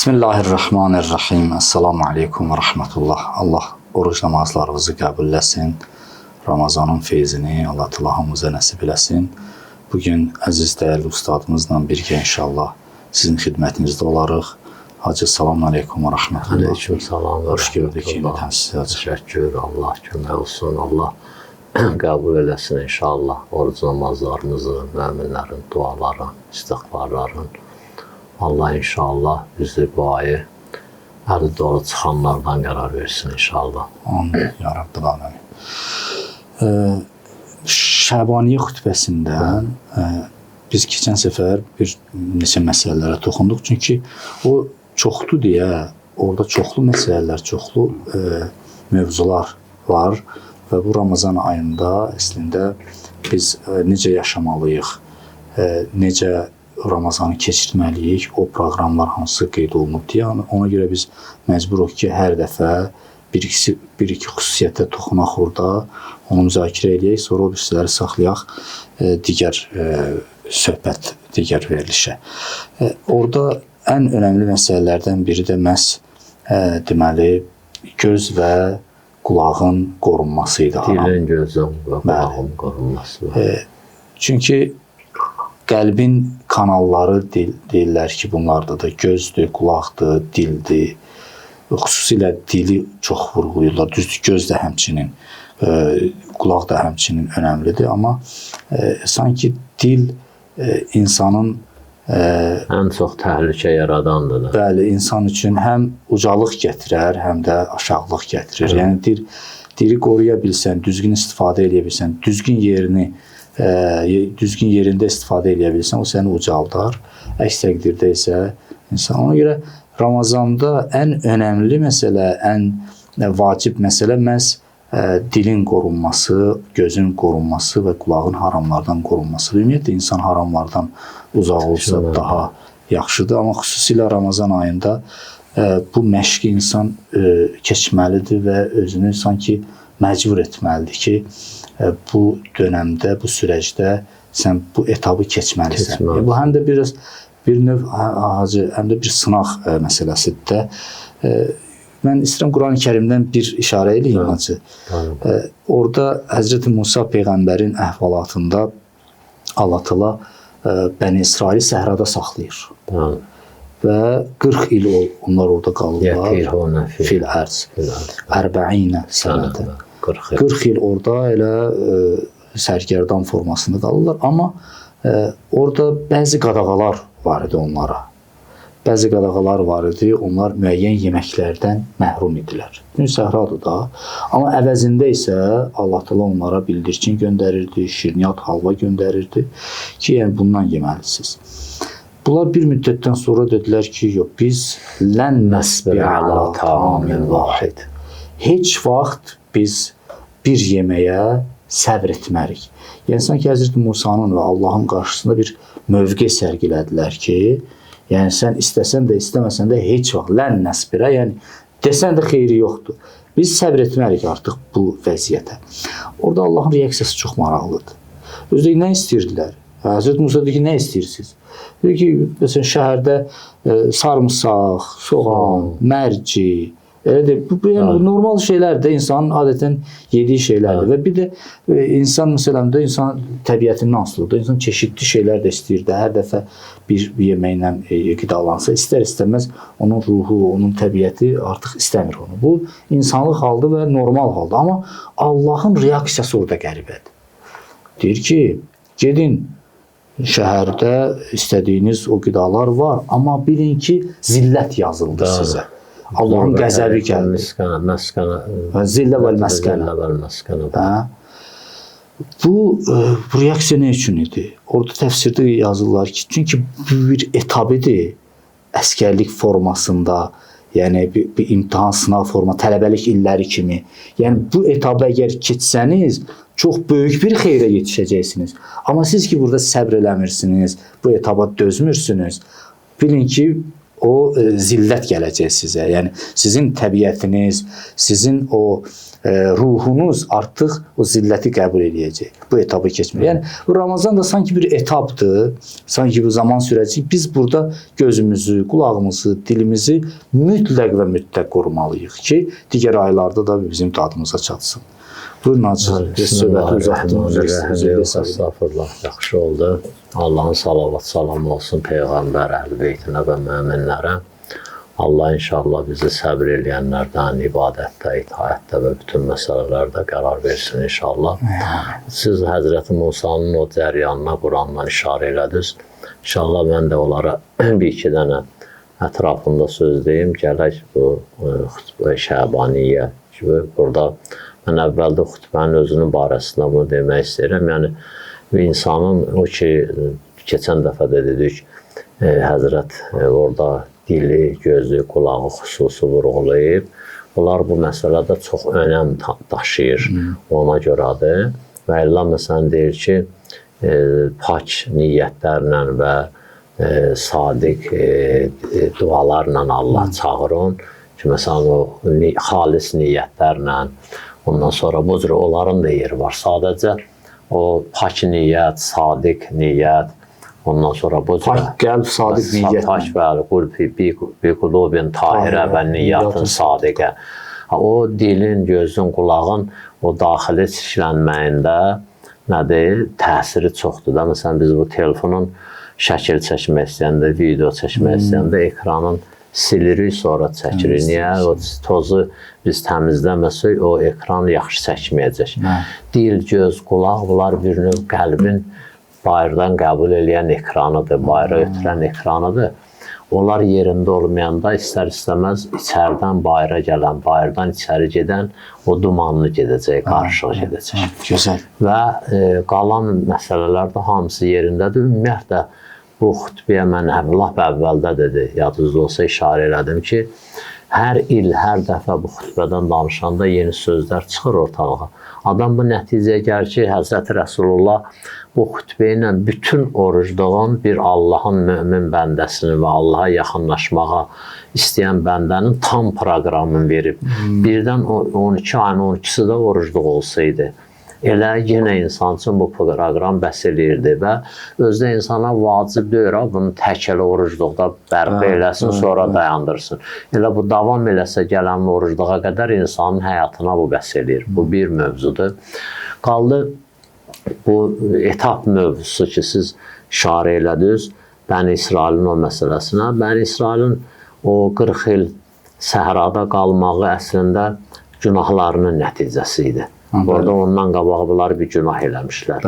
Bismillahirrahmanirrahim. Esselamu aleykum ve rahmetullah. Allah oruç namazlarınızı qəbul etsin. Ramazanın feyzini Allah Teala hamımıza nəsib eləsin. Bugün əziz dəyərli ustadımızla birgə inşallah sizin xidmətinizdə olarıq. Hacı selamun aleykum ve rahmetullah. Aleyküm salam ve Hoş gördük rahmetullah. yeniden sizi hacı. Teşekkür, Allah kömək olsun. Allah qəbul eləsin inşallah oruc namazlarımızı, müminlərin duaların, istiğfarların. Allah inşallah bizi bu ayı əli dolu çıxanlardan qərar versin inşallah. Amin. Ya Rabbil Alemin. Şəbaniyə xütbəsindən biz keçən səfər bir neçə məsələlərə toxunduq. Çünki o çoxdur deyə, orada çoxlu məsələlər, çoxlu mövzular var və bu Ramazan ayında əslində biz necə yaşamalıyıq, necə Ramazanı keçirməliyik, o proqramlar hansı qeyd olunub deyə. Ona görə biz məcburuq ki, hər dəfə bir-iki xüsusiyyətə toxunaq orada, onu müzakirə edək, sonra o birisiləri saxlayaq digər söhbət, digər verilişə. Orada ən önəmli məsələlərdən biri də məhz deməli, göz və qulağın qorunması idi. Dilin, gözün və qulağın qorunması. Çünki qəlbin kanalları deyirlər ki, bunlarda da gözdür, qulaqdır, dildir. Xüsusilə dili çox vurğulayırlar. Düzdür, göz də həmçinin, qulaq da həmçinin önəmlidir. Amma sanki dil insanın ən çox təhlükə yaradandır da. Bəli, insan üçün həm ucalıq gətirər, həm də aşağılıq gətirir. Yəni dili qoruya bilsən, düzgün istifadə edə bilsən, düzgün yerində istifadə edə bilsən, o səni ucaldar. Əks təqdirdə isə insan. Ona görə Ramazanda ən önəmli məsələ, ən vacib məsələ məhz dilin qorunması, gözün qorunması və qulağın haramlardan qorunması. Ümumiyyətlə, insan haramlardan uzaq olsa daha yaxşıdır. Amma xüsusilə Ramazan ayında bu məşqi insan keçməlidir və özünü sanki məcbur etməlidir ki, bu dönəmdə, bu sürəcdə sən bu etabı keçməlisən. Bu həm də bir növ hacı, həm də bir sınaq məsələsidir də. Mən istəyirəm Quran-ı Kərimdən bir işarə eləyim hacı. Orada Həzrəti Musa Peyğəmbərin əhvalatında Allah Teala Bəni İsraili səhrada saxlayır. Və 40 il onlar orada qalırlar. Fil ərz. Ərbə'inə sənətə. 40 il orada elə sərgərdan formasında qalırlar. Amma orada bəzi qadağalar var idi onlara. Bəzi qadağalar var idi, onlar müəyyən yeməklərdən məhrum idilər. Çünki səhradır da. Amma əvəzində isə Allah Teala onlara bildirçin göndərirdi, şirniyyat, halva göndərirdi ki, yəni bundan yeməlisiniz. Bunlar bir müddətdən sonra dedilər ki, yox, biz lən nəsbir əla ta'amin vahid. Heç vaxt biz bir yeməyə səbr etmərik. Yəni, sanki Həzrəti Musanın və Allahın qarşısında bir mövqe sərgilədilər ki, yəni sən istəsən də, istəməsən də heç vaxt lən nəsbirə, yəni desən də xeyri yoxdur. Biz səbr etmərik artıq bu vəziyyətə. Orada Allahın reaksiyası çox maraqlıdır. Özdə nə istəyirdilər? Həzrəti Musa dedi ki, nə istəyirsiniz? Dedi ki, məsələn, şəhərdə sarımsaq, soğan, mərci, bu normal şeylərdir, insanın adətən yediyi şeylərdir. Və bir də insan, məsələn, insan təbiətindən asılıdır. İnsan çeşidli şeylər də istəyir. Hər dəfə bir yeməklə qidalansa, istər-istəməz onun ruhu, onun təbiəti artıq istəmir onu. Bu, insanlıq haldır və normal haldır. Amma Allahın reaksiyası orada qəribədir. Deyir ki, gedin şəhərdə istədiyiniz o qidalar var, amma bilin ki, zillət yazıldı sizə. Allahın qəzəbi gəldi. Zillə vəl məskənə. Bu reaksiya nə üçün idi? Orada təfsirdə yazırlar ki, çünki bu bir etab idi əskərlik formasında, yəni bir imtahan, sınav forma, tələbəlik illəri kimi. Yəni bu etabı əgər keçsəniz, çox böyük bir xeyrə yetişəcəksiniz. Amma siz ki, burada səbr eləmirsiniz, bu etaba dözmürsünüz, bilin ki, o zillət gələcək sizə. Yəni sizin təbiətiniz, sizin o ruhunuz artıq o zilləti qəbul edəcək. Bu etapı keçmir. Yəni bu Ramazan da sanki bir etapdır. Sanki bu zaman sürəcək. Biz burada gözümüzü, qulağımızı, dilimizi mütləq və mütləq qorumalıyıq ki, digər aylarda da bizim dadımıza çatsın. Buyurun Hacı, söhbəti uzatdım. Estağfurullah, yaxşı oldu. Allahın salavat salamı olsun Peyğəmbər, əhl-beytinə və möminlərə. Allah inşallah bizi səbr eləyənlərdən, ibadətdə, itaətdə və bütün məsələlərdə qərar versin inşallah. Siz Həzrəti Musanın o cəryanına Qurandan işarə elədiniz. İnşallah mən də onlara bir-iki dənə ətrafında söz deyim. Gələk bu Şəbaniyyə kimi burada mən əvvəldə xütbənin özünün barəsində bunu demək istəyirəm. Yəni insanın o ki, keçən dəfə də dedik, Həzrət orada dili, gözü, qulağı xüsusi vurğulayıb. Bunlar bu məsələdə çox önəm daşıyır ona görədir. Və Allah məsələn deyir ki, pak niyyətlərlə və sadiq dualarla Allah çağırın ki, məsələn o xalis niyyətlərlə, ondan sonra bu cür onların da yeri var. Sadəcə o pak niyyət, sadiq niyyət, ondan sonra bu cür pak qəlb, sadiq niyyət. Pak bəli, qulbi bi qulubin tahirə və niyyatın sadiqə. O dilin, gözün, qulağın o daxili çirklənməyində nədir? Təsiri çoxdur da. Məsələn, biz bu telefonun şəkil çəkmək istəyəndə, video çəkmək istəyəndə ekranın silirik, sonra çəkirik. Niyə? O tozu biz təmizləməsək, o ekran yaxşı çəkməyəcək. Dil, göz, qulaq, bunlar bir növ qəlbin bayırdan qəbul eləyən ekranıdır, bayıra ötürən ekranıdır. Onlar yerində olmayanda istər-istəməz içərdən bayıra gələn, bayırdan içəri gedən o dumanlı gedəcək, qarışıq gedəcək. Gözəl. Və qalan məsələlər də hamısı yerindədir. Ümumiyyətlə, bu xütbəyə mən lap əvvəldə dedi, yadınızda olsa işarə elədim ki, hər il, hər dəfə bu xütbədən danışanda yeni sözlər çıxır ortalığa. Adam bu nəticəyə gəlir ki, Həzrəti Rəsulullah bu xütbə ilə bütün orucluğun bir Allahın mömin bəndəsini və Allaha yaxınlaşmağa istəyən bəndənin tam proqramını verib. Birdən 12 ayın 12-si də orucluq olsaydı, elə yenə insan üçün bu proqram bəs eləyirdi və özdə insana vacib deyir, bunu tək elə orucluqda bərpa eləsin, sonra dayandırsın. Elə bu davam eləsə gələn orucluğa qədər insanın həyatına bu bəs eləyir. Bu bir mövzudur. Qaldı bu etap mövzusu ki, siz işarə elədiniz, Bəni İsrailin o məsələsinə. Bəni İsrailin o 40 il səhrada qalmağı əslində günahlarının nəticəsi idi. Orada ondan qabağı bunlar bir günah eləmişlər.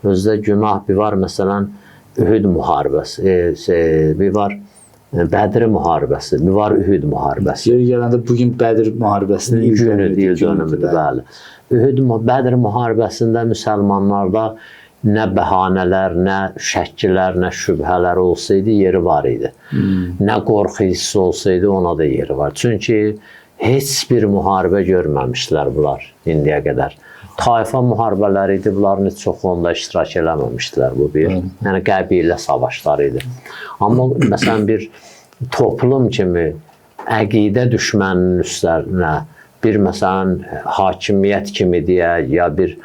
Özdə günah bir var, məsələn, Ühud müharibəsi, bir var Bədir müharibəsi, bir var Ühud müharibəsi. Yeri gələndə bugün Bədir müharibəsinin il dönümüdür, bəli. Bədir müharibəsində müsəlmanlarda nə bəhanələr, nə şəkkilər, nə şübhələr olsaydı yeri var idi. Nə qorxu hissi olsaydı ona da yeri var. Çünki heç bir müharibə görməmişlər bunlar indiyə qədər. Tayfa müharibələri idi, bunların heç çoxu onda iştirak eləməmişdilər bu bir. Yəni qəbilə savaşları idi. Amma məsələn bir toplum kimi əqidə düşməninin üstlərinə, bir məsələn hakimiyyət kimi deyək, ya bir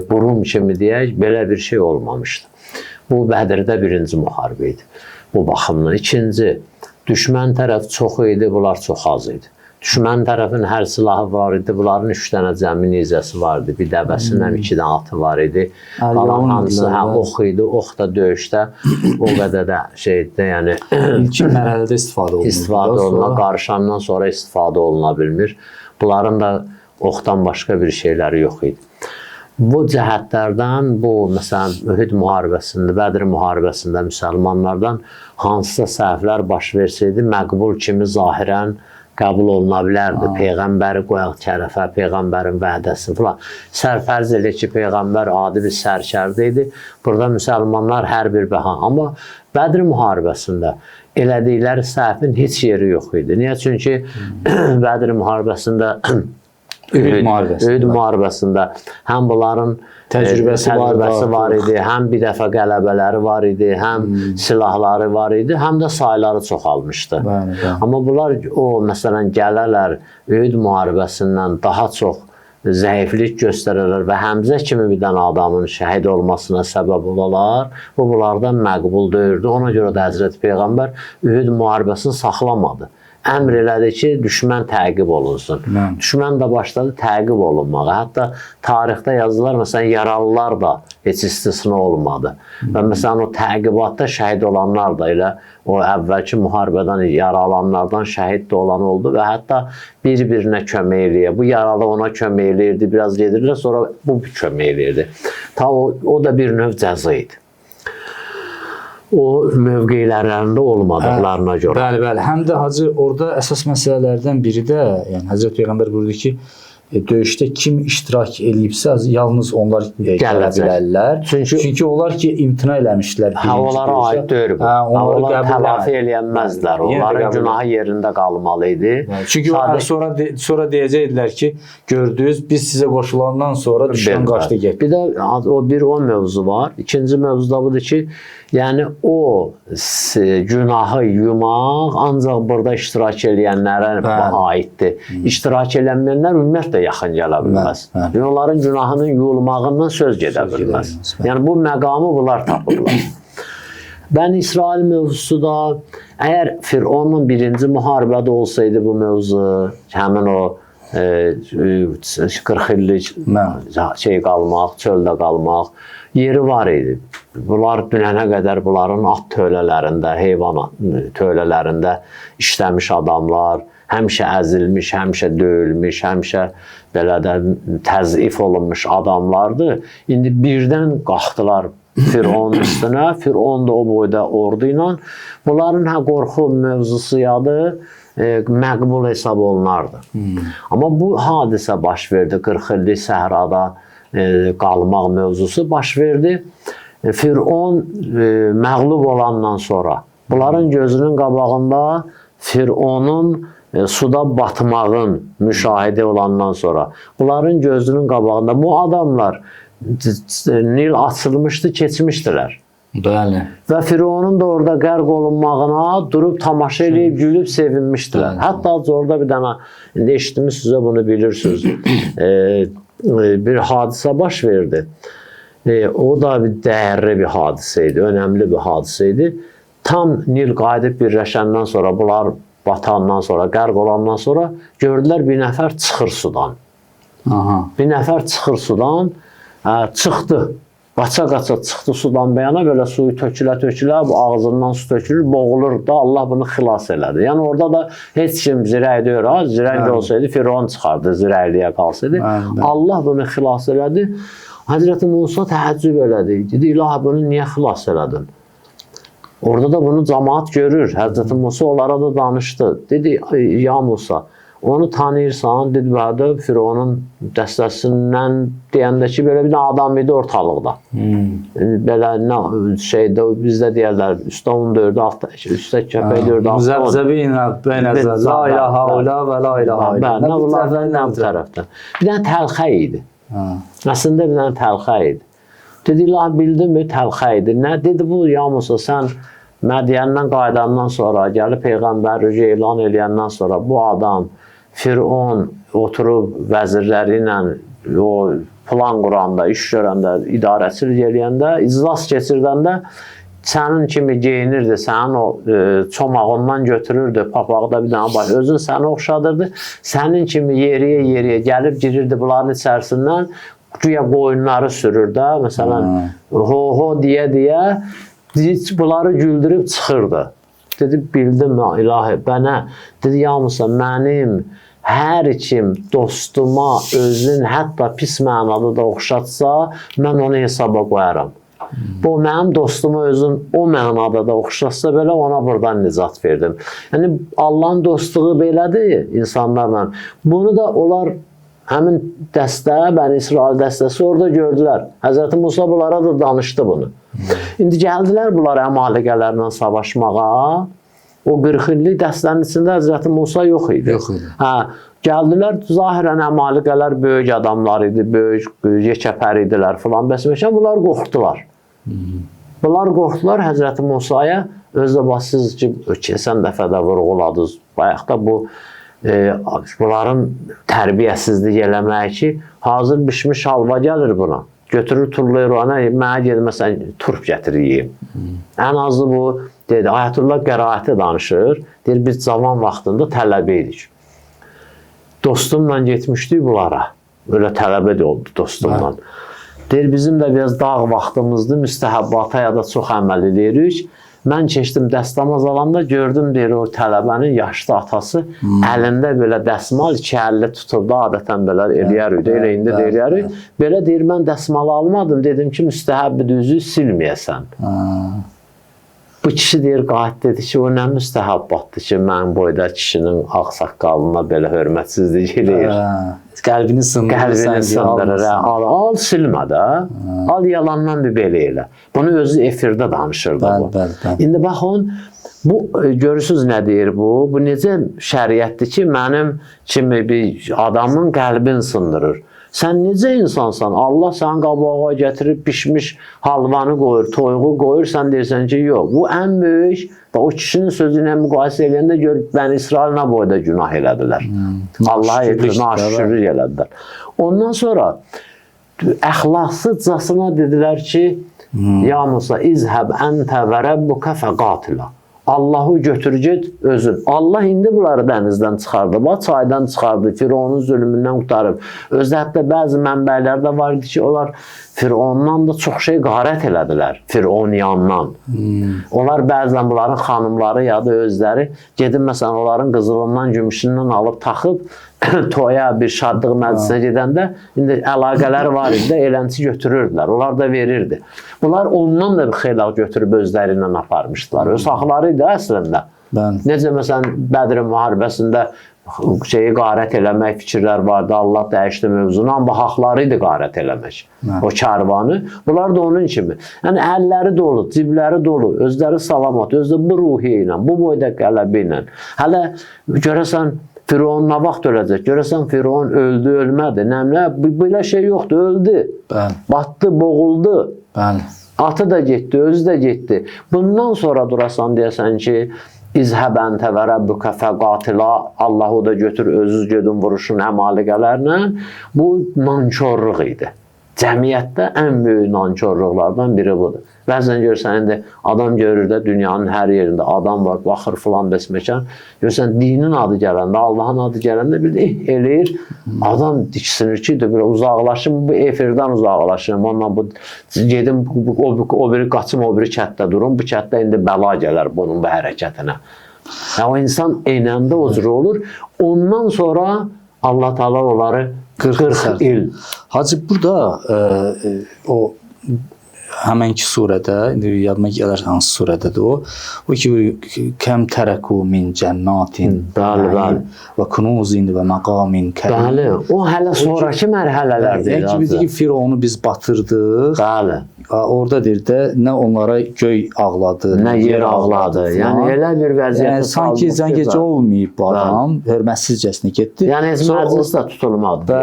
qurum kimi deyək, belə bir şey olmamışdı. Bu Bədirdə birinci müharibə idi. Bu baxımdan. İkinci, düşmən tərəf çox idi, bunlar çox az idi. Düşmən tərəfin hər silahı var idi, bunların 3 dənə cəmi nizəsi var idi, bir dəvəsindən 2 dənə atı var idi. Qalan hamısı ox idi, ox da döyüşdə o qədər də şeydə, yəni ilkin mərhələdə istifadə olunur. İstifadə olunur, qarışandan sonra istifadə oluna bilmir. Bunların da oxdan başqa bir şeyləri yox idi. Bu cəhətlərdən, bu məsələn, Ühud müharibəsində, Bədir müharibəsində müsəlmanlardan hansısa səhvlər baş versəydi, məqbul kimi zahirən qəbul oluna bilərdi. Peyğəmbəri qoyaq tərəfə, Peyğəmbərin vədəsini falan. Sərfərz elə ki, Peyğəmbər adi bir sərkərdə idi. Burada müsəlmanlar hər bir bəhan. Amma Bədir müharibəsində elədikləri səhvin heç yeri yox idi. Niyə? Çünki Bədir müharibəsində Ühud müharibəsi. Ühud müharibəsində həm bunların Təcrübəsi var idi, həm bir dəfə qələbələri var idi, həm silahları var idi, həm də sayları çoxalmışdı. Bəli, bəli. Amma bunlar məsələn gələrlər Ühud müharibəsindən daha çox zəiflik göstərirlər və Həmzə kimi bir dənə adamın şəhid olmasına səbəb olarlar. Bu bunlardan məqbul deyildi. Ona görə də Həzrəti Peyğəmbər Ühud müharibəsini saxlamadı. Əmr elədi ki, düşmən təqib olunsun. Düşmən də başladı təqib olunmağa. Hətta tarixdə yazılar, məsələn, yaralılar da heç istisna olmadı. Və məsələn, o təqibatda şəhid olanlar da elə o əvvəlki müharibədən yaralanlardan şəhid də olan oldu və hətta bir-birinə kömək eləyir. Bu yaralı ona kömək eləyirdi, biraz gedirlər, sonra bu kömək eləyirdi. Ta o da bir növ cəza idi. O mövqelərində olmadıqlarına görə. Bəli, bəli. Həm də hacı orada əsas məsələlərdən biri də, yəni Həzrət Peyğəmbər buyurdu ki, döyüşdə kim iştirak eləyibsə, yalnız onlar gələ bilərlər. Çünki onlar ki, imtina eləmişlər. Onlara aid deyil bu. Onlar tələfi eləyənməzlər. Onların günahı yerində qalmalı idi. Çünki sonra deyəcəkdilər ki, gördünüz, biz sizə qoşulandan sonra düşmən qaçdı getdi. Bir də o mövzu var. İkinci mövzu da budur ki, yəni o günahı yumaq ancaq burada iştirak eləyənlərə aiddir. İştirak elənməyənlər ümumiyyətlə yaxın gələ bilməz. Onların günahının yuyulmağından söz gedə bilməz. Yəni bu məqamı bunlar tapırlar. Bəni İsrail mövzusu da, əgər Fironun birinci müharibədə olsaydı bu mövzu, həmin o 40 illik qalmaq, çöldə qalmaq yeri var idi. Bunlar dünənə qədər bunların at tövlələrində, heyvan tövlələrində işləmiş adamlar, həmişə əzilmiş, həmişə döyülmüş, həmişə belə də təzif olunmuş adamlardır. İndi birdən qalxdılar Fironun üstünə, Firon da o boyda ordu ilə. Bunların qorxu mövzusu yadı məqbul hesab olunardı. Amma bu hadisə baş verdi, 40 illik səhrada qalmaq mövzusu baş verdi. Firon məğlub olandan sonra, bunların gözünün qabağında Fironun suda batmağın müşahidə olandan sonra, bunların gözünün qabağında bu adamlar Nil açılmışdı, keçmişdilər. Bəli. Və Fironun da orada qərq olunmağına durub tamaşa eləyib, gülüb sevinmişdilər. Hətta orada bir dənə, indi eşitdiniz, sizə bunu bilirsiniz, bir hadisə baş verdi. O da bir dəyərli bir hadisə idi, önəmli bir hadisə idi. Tam Nil qayıdıb birləşəndən sonra, bunlar batandan sonra, qərq olandan sonra gördülər bir nəfər çıxır sudan. Bir nəfər çıxır sudan, çıxdı. Qaça-qaça çıxdı sudan bəyana, belə suyu tökülə-tökülə, ağzından su tökülür, boğulur da, Allah bunu xilas elədi. Yəni orada da heç kim zirək deyir, zirək olsaydı, Firon çıxardı, zirəkliyə qalsaydı. Allah bunu xilas elədi. Həzrəti Musa təəccüb elədi. Dedi, ilahi bunu niyə xilas elədin? Orada da bunu cəmaat görür. Həzrəti Musa onlara da danışdı. Dedi, ya Musa, onu tanıyırsan, dedi, bədə Fironun dəstəsindən deyəndə ki, belə bir adam idi ortalıqda. Belə şeydə, bizdə deyərlər, üstə 14, üstə köpək 4, Müzəbzəbinə, beynəzə, la ilahə olə və la ilahə olə. Nə bu tərəfdən? Bir dənə təlxə idi. Əslində bir dənə təlxə idi. Dedi, ilah bildin mi, təlxə idi. Nə? Dedi, bu, ya Musa, sən Mədiyəndən qaydandan sonra, gəlib Peyğəmbər rücu elan eləyəndən sonra bu adam, Firon oturub vəzirləri ilə o plan quranda, iş görəndə, idarəçilik eləyəndə, iclas keçirdəndə sənin kimi geyinirdi, sənin o çomağından götürürdü, papaqda bir dənə baş, özün səni oxşadırdı, sənin kimi yeriyə gəlib girirdi bunların içərisindən, güya qoyunları sürür də, məsələn, ho deyə, bunları güldürüb çıxırdı. Dedi, bildim ilahi, bənə, dedi, ya Musa, mənim hər kim dostuma özün hətta pis mənada da oxşatsa, mən onu hesaba qoyaram. Bu, mənim dostuma özün o mənada da oxşatsa belə ona buradan nicat verdim. Yəni, Allahın dostluğu belədir insanlarla. Bunu da onlar həmin dəstə, Bəni İsrail dəstəsi orada gördülər. Həzrəti Musa bunlara da danışdı bunu. İndi gəldilər bunlar əmaləqələrlə savaşmağa. O 40 illik dəstənin içində Həzrəti Musa yox idi. Yox idi. Hə, gəldilər, zahirən əmalikələr böyük adamlar idi, böyük yekəpər idilər filan, bəs bunlar qorxdular. Bunlar qorxdular Həzrəti Musaya, özdə basız ki, keçən dəfə də vurğuladınız, bayaq da bu bunların tərbiyəsizlik eləmək ki, hazır bişmiş halva gəlir buna. Götürür, turlayır ona, mənə gedir, məsələn, turp gətiriyim. Ən azı bu, dedi, Ayətullah qəraəti danışır, deyir, biz zaman vaxtında tələbə idik. Dostumla getmişdik bunlara, öyle tələbə də oldu dostumla. Deyir, bizim də biraz dağ vaxtımızdır, müstəhəbbata ya da çox əməl edirik. Mən keçdim dəstəmaz alanda gördüm, deyir, o tələbənin yaşlı atası əlində belə dəsmal, iki əlli tutuldu, adətən belə eləyərik, elə indi də eləyərik. Belə deyir, mən dəsmalı almadım, dedim ki, müstəhəbbi düzü silməyəsən. Bu kişi deyir, qayıt dedi ki, o nə müstəhəbbatdır ki, mən boyda kişinin ağ saqqalına belə hörmətsizlik eləyir. Qəlbini sındırır. Qəlbini sındırır. Al silmə də. Al yalandan bir belə elə. Bunu özü efirdə danışırdı bu. İndi baxın, bu görürsünüz nə deyir bu? Bu necə şəriətdir ki, mənim kimi bir adamın qəlbini sındırır. Sən necə insansan? Allah sənin qabağa gətirib pişmiş halvanı qoyur, toyuğu qoyur, sən deyirsən ki, yox. Bu ən böyük, o kişinin sözü ilə müqayisə eləyəndə gör, Bəni İsrail nə boyda günah elədilər. Allah'a naşükürlük elədilər. Ondan sonra əxlasızcasına dedilər ki, ya Musa, izhəb əntə və rəbbuka fəqatilə. Allah'ı götür get özün. Allah indi bunları dənizdən çıxardı, çaydan çıxardı, Fironun zülmündən qurtarıb. Özdə hətta bəzi mənbələrdə var idi ki, onlar Firondan da çox şey qarət elədilər, Fironiyandan. Onlar bəzən bunların xanımları ya da özləri gedib məsələn onların qızılından, gümüşündən alıb taxıb toya, bir şadlıq məclisinə gedəndə indi əlaqələri var idi, elənçi götürürdülər, onlar da verirdi. Bunlar ondan da bir xeyli götürüb özləri ilə aparmışdılar. Öz haqları idi əslində. Necə məsələn Bədir müharibəsində şeyi qarət eləmək fikirlər vardı, Allah dəyişdi mövzunu, amma haqları idi qarət eləmək, o karvanı. Bunlar da onun kimi. Yəni əlləri dolu, cibləri dolu, özləri salamat, özü bu ruhi ilə, bu boyda qələbi ilə. Hələ görəsən Firon nə vaxt öləcək? Görəsən Firon öldü, ölmədi. Nəmlə, belə şey yoxdur, öldü. Batdı, boğuldu. Atı da getdi, özü də getdi. Bundan sonra durasan deyəsən ki, İzhəb əntə və rəbbükə fəqatilə, Allah'ı da götür, özünüz gedin vuruşun əmalikələrlə. Bu nankörlük idi. Cəmiyyətdə ən böyük nankörlüklərdən biri budur. Bəzən görsən, indi adam görür də dünyanın hər yerində adam var, baxır filan bəsməkən. Görsən, dinin adı gələndə, Allah'ın adı gələndə bir də eləyir. Adam diksinir ki, uzaqlaşım, bu efirdən uzaqlaşım. Ondan bu, gedim, o biri qaçım, o biri kətdə durum. Bu kətdə indi bəla gələr bunun bu hərəkətinə. Yəni, o insan eynəndə o cür olur. Ondan sonra Allah Teala onları 40 il. Hacı, burada o həmənki surədə, indi yadıma gələr hansı surədədir o. O ki, kəm tərəku min cənnatin və kunuzin və məqamin kərim. Bəli, o hələ sonraki mərhələlərdir. Yəni ki, biz ki, Fironu biz batırdıq. Bəli. Orada deyir də, nə onlara göy ağladı, nə yer ağladı. Yəni, elə bir vəziyyətə sanki gecə olmayıb bu adam, hörmətsizcəsinə getdi. Yəni, heç məclis də tutulmadı.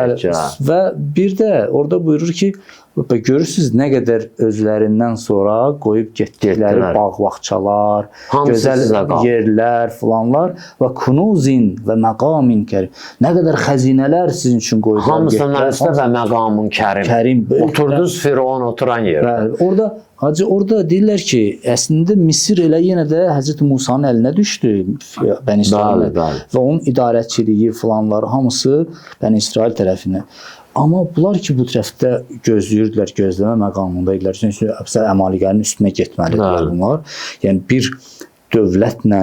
Və bir də orada buyurur ki, görürsünüz nə qədər özlərindən sonra qoyub getdikləri bağ-bağçalar, gözəl yerlər filanlar və kunuzin və məqamin kərim. Nə qədər xəzinələr sizin üçün qoyublar. Hamısının üstə və məqamin kərim. Oturdunuz Firon oturan yer. Orada Hacı, orada deyirlər ki, əslində Misir elə yenə də Həzrəti Musanın əlinə düşdü, Bəni İsrail və onun idarəçiliyi filanlar hamısı Bəni İsrail tərəfinə. Amma bunlar ki, bu tərəfdə gözləyirdilər, gözləmə məqamında idilər. Çünki əmalikənin üstünə getməlidirlər bunlar. Yəni, bir dövlətlə,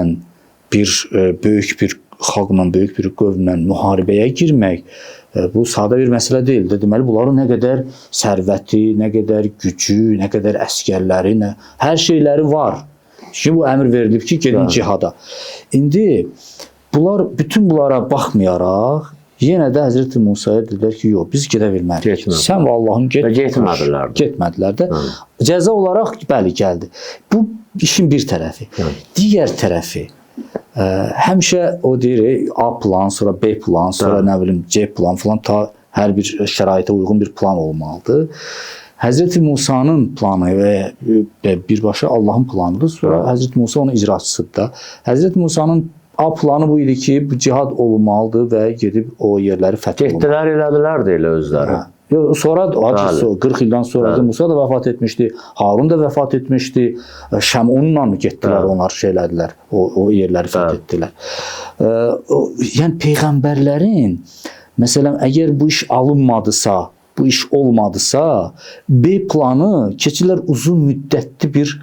bir böyük bir xalqla, böyük bir qövmlə müharibəyə girmək, bu sadə bir məsələ deyil. Deməli, bunların nə qədər sərvəti, nə qədər gücü, nə qədər əskərləri, hər şeyləri var. Şimdi bu əmr verilib ki, gedin cihada. İndi bütün bunlara baxmayaraq, yenə də Həzrəti Musaya dedilər ki, yox, biz gedə bilməliyik. Sən və Allahın getmədilər də. Cəza olaraq, bəli, gəldi. Bu işin bir tərəfi. Digər tərəfi, həmişə o deyir A plan, sonra B plan, sonra nə bilim C plan falan ta hər bir şəraitə uyğun bir plan olmalıdır. Həzrəti Musanın planı və birbaşa Allahın planıdır. Sonra Həzrəti Musa onun icraçısıdır da. Həzrəti Musanın A planı bu idi ki, bu cihad olmalıdır və gedib o yerləri fəth olmalıdır. Getdilər, elədilər də elə özləri. Sonra 40 ildən sonra da Musa da vəfat etmişdi, Harun da vəfat etmişdi. Şəm onunla mı getdilər, onlar elədilər, o yerləri fəth etdilər. Yəni peyğəmbərlərin məsələn əgər bu iş alınmadısa, bu iş olmadısa, B planı keçirlər uzun müddətli bir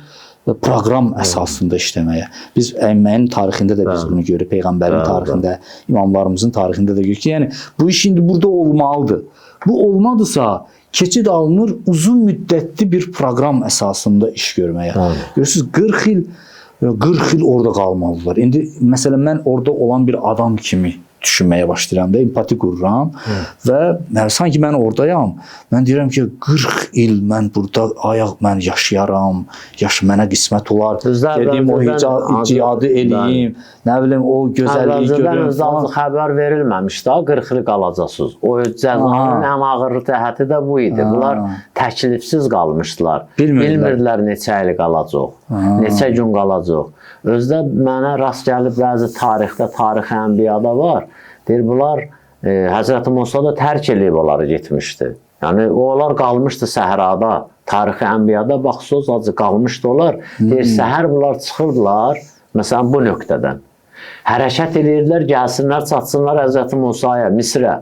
proqram əsasında işləməyə. Biz əymənin tarixində də biz bunu görürük, peyğəmbərin tarixində, imamlarımızın tarixində də görürük ki, yəni bu iş indi burada olmalıdır. Bu olmadısa, keçid alınır uzun müddətli bir proqram əsasında iş görməyə. Görürsünüz, 40 il orada qalmalıdırlar. İndi məsələn mən orada olan bir adam kimi düşünməyə başlayıram da, empati qururam və sanki mən oradayam. Mən deyirəm ki, 40 il mən burada mən yaşayaram, mənə qismət olar, gedim o cihadı eləyim, nə bilim o gözəlliyi görürüm. Əvvəlcədən xəbər verilməmiş də 40 il qalacaqsınız. O cəzanın ən ağır cəhəti də bu idi. Bunlar təklifsiz qalmışdılar. Bilmirdilər neçə il qalacaq, neçə gün qalacaq. Özdə mənə rast gəlib bəzi tarixdə, tarix ənbiyada var. Deyir, bunlar Həzrəti Musa da tərk eləyib onları getmişdi. Yəni, onlar qalmışdı səhrada. Tarixi ənbiyada baxsız, acı qalmışdı onlar. Deyir, səhər bunlar çıxırdılar, məsələn, bu nöqtədən. Hərəkət edirdilər, gəlsinlər, çatsınlar Həzrəti Musaya, Misrə.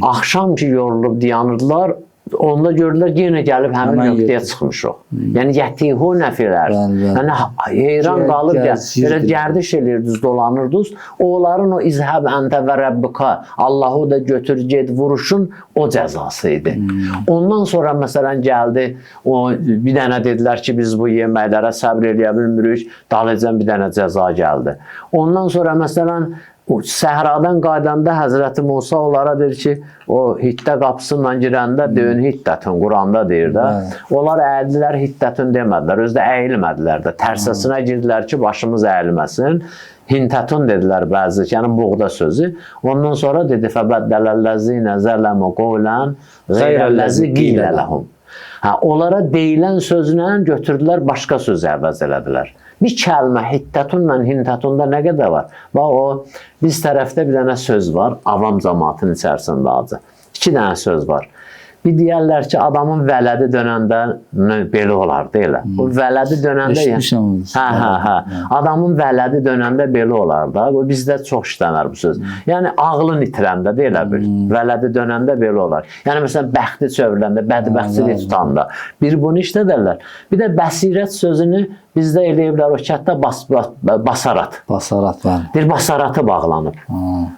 Axşam ki, yorulub dayanırdılar, onda gördülər, yenə gəlib həmin nöqtəyə çıxmışıq. Yəni, yətihu nəfilər. Yəni, heyran qalıb, elə gərdiş edirdiniz, dolanırdınız. Onların o izhəb əntə və rəbbika, Allahu da götür, ged, vuruşun o cəzası idi. Ondan sonra, məsələn, gəldi, bir dənə dedilər ki, biz bu yeməklərə səbr eləyə bilmirik, dalıcan bir dənə cəza gəldi. Ondan sonra, məsələn, səhradan qaydanda Həzrəti Musa onlara deyir ki, o hittə qapısından girəndə döyün hiddətün, Quranda deyir də. Onlar əyildilər, hiddətün demədilər, özdə əyilmədilər də. Tərsəsinə girdilər ki, başımız əyilməsin. Hintətun dedilər bəzi, yəni buğda sözü. Ondan sonra dedi, fəbəddələl-ləzinə zələmə qovlən qeyrəlləzi qiyələhum. Onlara deyilən sözlə götürdülər, başqa sözü əvəz elədilər. Bir kəlmə hiddətunla hintətunda nə qədər var? Bax o, biz tərəfdə bir dənə söz var, avam cəmaatın içərisində acı. 2 dənə söz var. Bir deyərlər ki, adamın vələdi dönəndə belə olar, deyil. O vələdi dönəndə... Adamın vələdi dönəndə belə olar da. Bizdə çox işlənər bu söz. Yəni, ağlın itirəndə, deyil. Vələdi dönəndə belə olar. Yəni, məsələn, bəxti çövriləndə, bədbəxtçilik tutanda. Bir bunu işlədərlər. Bir də bəsirət sözünü bizdə eləyiblər o kətdə basarat. Basarat, bəli. Bir basaratı bağlanıb.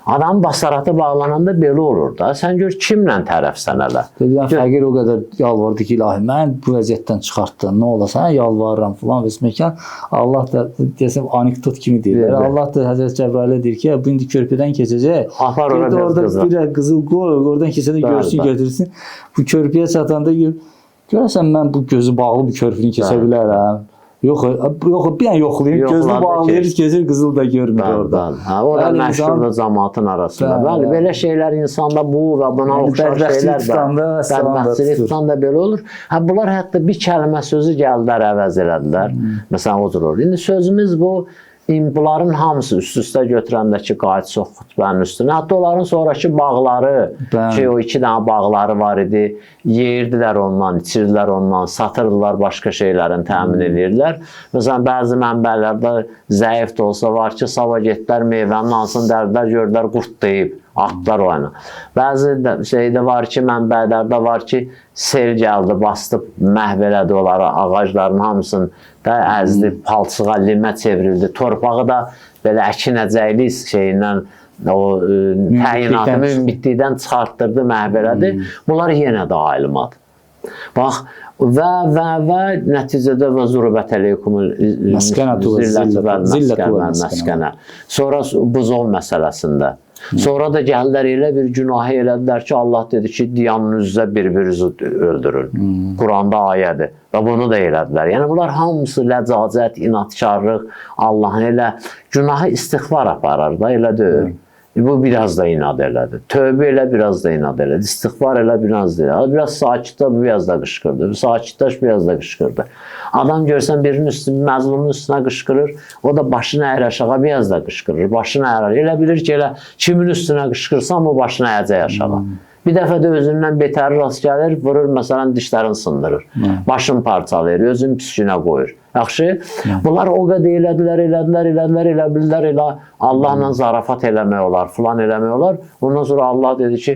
Adam basaratı bağlananda belə olur da. Sən gör, kimlə tərəfsən hələ? Dedilər, fəqir o qədər yalvardı ki, ilahi, mən bu vəziyyətdən çıxartdın, nə ola, sənə yalvarıram filan vəsməkən. Allah da, desəm, anekdot kimi deyirlər. Allah da Həzrət Cəbrailə deyir ki, bu indi körpüdən keçəcək. Orada bir qızıl qoy, oradan keçəndə görsün, götürsün. Bu körpüyə çatanda görəsən, mən bu gözü bağlı bu körpünü keçə bilərəm. Yox, bir an yoxlayıb, gözünü bağlayır, keçir, qızıl da görmür orada. O da məşhurdur cəmaatın arasında. Bəli, belə şeylər insanda bu və buna oxşar şeylər bədbəxtçilik tutan da belə olur. Bunlar hətta bir kəlmə sözü gəldilər, əvəz elədilər. Məsələn, o cür olur. İndi sözümüz bu, bunların hamısı üst-üstə götürəndə ki, qayıt çox xütbənin üstünə. Hətta onların sonraki bağları, ki, o 2 dənə bağları var idi, yeyirdilər ondan, içirdilər ondan, satırdılar, başqa şeylərin təmin edirdilər. Məsələn, bəzi mənbələrdə zəif də olsa var ki, sabah getdilər, meyvənin hansını dərdilər, gördülər, qurtlayıb, atlar o yana. Bəzi şeydə var ki, mənbələrdə var ki, sel gəldi, bastıb, məhv elədi onları, ağacların hamısını da əzdi, palçığa, limə çevrildi. Torpağı da belə əkinəcəkli şeyindən, o təyinatı mümbitlikdən çıxartdırdı, məhv elədi. Bunlar yenə də ayılmadı. Bax, və nəticədə və zurubət əleykumul zillətü və məskənə. Sonra buzov məsələsində. Sonra da gəldilər elə bir günahı elədilər ki, Allah dedi ki, diyanınızda bir-birinizi öldürün. Quranda ayədir. Və bunu da elədilər. Yəni, bunlar hamısı ləcazət, inatkarlıq, Allahın elə günahı istiğfar aparar da, elə deyil. Bu biraz da inad elədi. Tövbə elə biraz da inad elədi. İstiğfar elə biraz da elədi. Biraz sakitdə bu biraz da qışqırdı. Sakitdaş biraz da qışqırdı. Adam görsən birinin üstünə, məzlumun üstünə qışqırır. O da başını əyər aşağı biraz da qışqırır. Başını əyər. Elə bilir ki, elə kimin üstünə qışqırsan o başını əyəcək aşağı. Bir dəfə də özündən betəri rast gəlir, vurur, məsələn, dişlərini sındırır. Başını parçalayır, özünü püskünə qoyur. Yaxşı, bunlar o qədər elə bilirlər, elə Allahla zarafat eləmək olar, filan eləmək olar. Ondan sonra Allah dedi ki,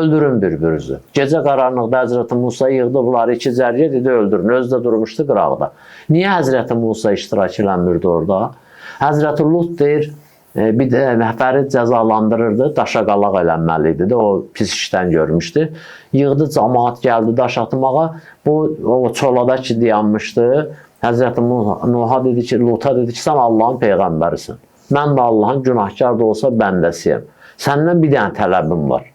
öldürün bir-birinizi. Gecə qaranlıqda Həzrəti Musa yığdı bunları iki cərgə, dedi öldürün. Özü də durmuşdu qıraqda. Niyə Həzrəti Musa iştirak eləmirdi orada? Həzrəti Lut deyir, bir də nəfəri cəzalandırırdı, daşa qalaq eləməli idi də, o pis işdən görmüşdü. Yığdı, cəmaat gəldi daş atmağa, bu o çolada ki dayanmışdı. Həzrəti Nuh'a dedi ki, Lut'a dedi ki, sən Allahın peyğəmbərisin. Mən də Allahın günahkar da olsa bəndəsiyəm. Səndən bir dənə tələbim var.